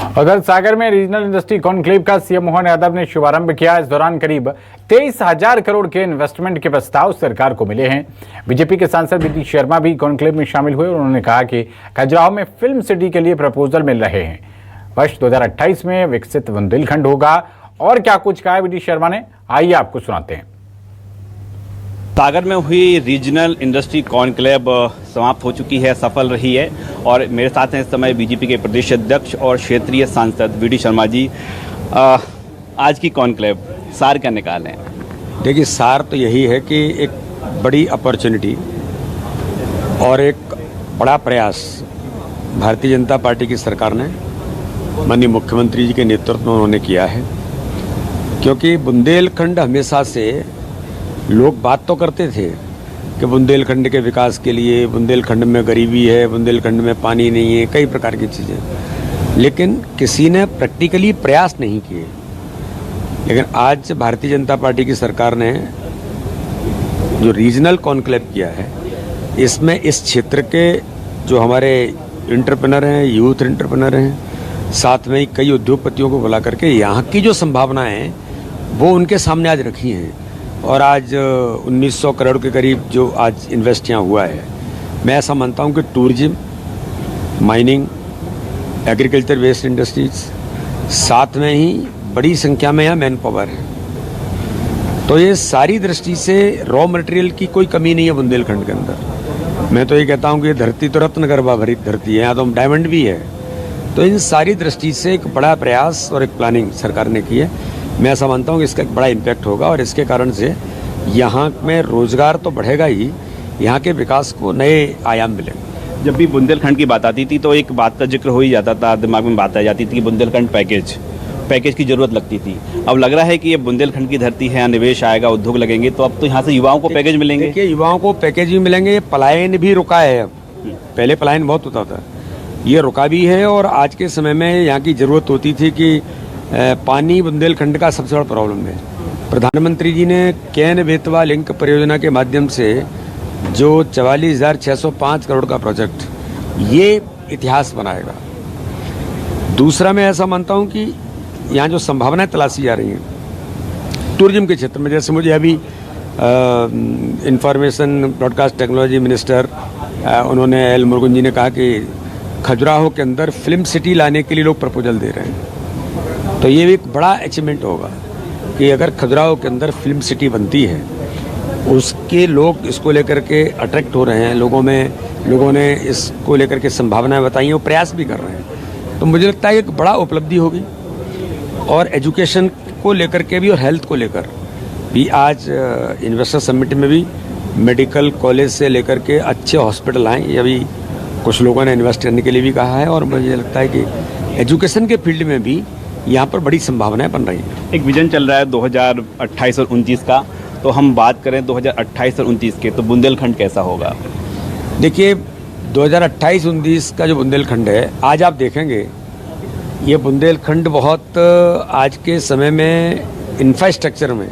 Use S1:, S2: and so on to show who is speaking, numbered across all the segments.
S1: उधर सागर में regional industry conclave का सीएम मोहन यादव ने शुभारंभ किया। इस दौरान करीब 23,000 करोड़ के इन्वेस्टमेंट के प्रस्ताव सरकार को मिले हैं। बीजेपी के सांसद बीडी शर्मा भी कॉन्क्लेव में शामिल हुए और उन्होंने कहा कि खजुराहो में फिल्म सिटी के लिए प्रपोजल मिल रहे हैं। वर्ष 2028 में विकसित बुंदेलखंड होगा। और क्या कुछ कहा बीडी शर्मा ने, आइए आपको सुनाते हैं।
S2: सागर में हुई रीजनल इंडस्ट्री कॉन्क्लेव समाप्त हो चुकी है, सफल रही है। और मेरे साथ हैं इस समय बीजेपी के प्रदेश अध्यक्ष और क्षेत्रीय सांसद बीडी शर्मा जी। आज की कॉन्क्लेव सार क्या निकाले हैं?
S3: देखिए, सार तो यही है कि एक बड़ी अपॉर्चुनिटी और एक बड़ा प्रयास भारतीय जनता पार्टी की सरकार ने माननीय मुख्यमंत्री जी के नेतृत्व में उन्होंने किया है। क्योंकि बुंदेलखंड हमेशा से लोग बात तो करते थे कि बुंदेलखंड के विकास के लिए, बुंदेलखंड में गरीबी है, बुंदेलखंड में पानी नहीं है, कई प्रकार की चीज़ें, लेकिन किसी ने प्रैक्टिकली प्रयास नहीं किए। लेकिन आज भारतीय जनता पार्टी की सरकार ने जो रीजनल कॉन्क्लेव किया है, इसमें इस क्षेत्र के जो हमारे एंटरप्रेन्योर हैं, यूथ एंटरप्रेन्योर हैं, साथ में ही कई उद्योगपतियों को बुला करके यहाँ की जो संभावनाएं हैं वो उनके सामने आज रखी हैं। और आज 1900 करोड़ के करीब जो आज इन्वेस्ट यहाँ हुआ है, मैं ऐसा मानता हूँ कि tourism, mining, agriculture waste industries, साथ में ही बड़ी संख्या में यहाँ मैन पावर है। तो ये सारी दृष्टि से रॉ मटेरियल की कोई कमी नहीं है बुंदेलखंड के अंदर। मैं तो ये कहता हूँ कि ये धरती तो रत्न गर्भा भरित धरती है, यहाँ तो डायमंड भी है। तो इन सारी दृष्टि से एक बड़ा प्रयास और एक प्लानिंग सरकार ने की है। मैं ऐसा मानता हूँ कि इसका एक बड़ा इम्पैक्ट होगा और इसके कारण से यहाँ में रोजगार तो बढ़ेगा ही, यहाँ के विकास को नए आयाम मिलेंगे।
S2: जब भी बुंदेलखंड की बात आती थी तो एक बात का जिक्र हो ही जाता था, दिमाग में बात आ जाती थी कि बुंदेलखंड पैकेज की जरूरत लगती थी। अब लग रहा है कि ये बुंदेलखंड की धरती है, यहाँ निवेश आएगा, उद्योग लगेंगे, तो अब तो यहाँ से युवाओं को पैकेज मिलेंगे।
S3: देखिए, युवाओं को पैकेज भी मिलेंगे, पलायन भी रुका है। अब पहले पलायन बहुत होता था, ये रुका भी है। और आज के समय में यहाँ की जरूरत होती थी कि पानी बुंदेलखंड का सबसे बड़ा प्रॉब्लम है। प्रधानमंत्री जी ने केन बेतवा लिंक परियोजना के माध्यम से जो 44,605 करोड़ का प्रोजेक्ट, ये इतिहास बनाएगा। दूसरा, मैं ऐसा मानता हूँ कि यहाँ जो संभावनाएं तलाशी जा रही हैं टूरिज्म के क्षेत्र में, जैसे मुझे अभी इंफॉर्मेशन ब्रॉडकास्ट टेक्नोलॉजी मिनिस्टर उन्होंने एल मुरुगन जी ने कहा कि खजुराहो के अंदर फिल्म सिटी लाने के लिए लोग प्रपोजल दे रहे हैं। तो ये भी एक बड़ा अचीवमेंट होगा कि अगर खजुराहो के अंदर फिल्म सिटी बनती है, उसके लोग इसको लेकर के अट्रैक्ट हो रहे हैं, लोगों ने इसको लेकर के संभावनाएं बताई हैं, वो प्रयास भी कर रहे हैं। तो मुझे लगता है एक बड़ा उपलब्धि होगी। और एजुकेशन को लेकर के भी और हेल्थ को लेकर भी आज इन्वेस्टर समिट में भी मेडिकल कॉलेज से लेकर के अच्छे हॉस्पिटल आए, ये अभी कुछ लोगों ने इन्वेस्ट करने के लिए भी कहा है। और मुझे लगता है कि एजुकेशन के फील्ड में भी यहाँ पर बड़ी संभावनाएं बन रही हैं।
S2: एक विजन चल रहा है 2028 और 29 का, तो हम बात करें 2028 और 29 के, तो बुंदेलखंड कैसा होगा?
S3: देखिए, 2028-29 का जो बुंदेलखंड है, आज आप देखेंगे ये बुंदेलखंड बहुत आज के समय में इंफ्रास्ट्रक्चर में,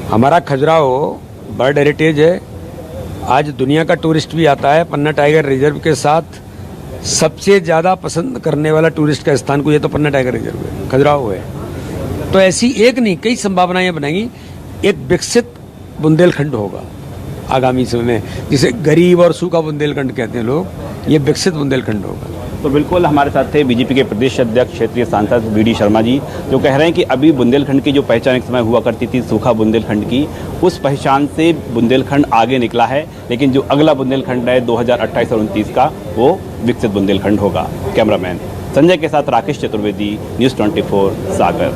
S3: हमारा खजुराहो बर्ड हेरिटेज है। आज दुनिया का टूरिस्ट भी आता है। पन्ना टाइगर रिजर्व के साथ सबसे ज़्यादा पसंद करने वाला टूरिस्ट का स्थान को ये तो पन्ना टाइगर रिजर्व है, खजुराहो है। तो ऐसी एक नहीं, कई संभावनाएं बनेंगी। एक विकसित बुंदेलखंड होगा आगामी समय में, जिसे गरीब और सूखा बुंदेलखंड कहते हैं लोग, ये विकसित बुंदेलखंड होगा।
S2: तो बिल्कुल हमारे साथ थे बीजेपी के प्रदेश अध्यक्ष क्षेत्रीय सांसद बीडी शर्मा जी, जो कह रहे हैं कि अभी बुंदेलखंड की जो पहचान एक समय हुआ करती थी सूखा बुंदेलखंड की, उस पहचान से बुंदेलखंड आगे निकला है। लेकिन जो अगला बुंदेलखंड है 2028 और 29 का, वो विकसित बुंदेलखंड होगा। कैमरामैन संजय के साथ राकेश चतुर्वेदी, न्यूज़ 24 सागर।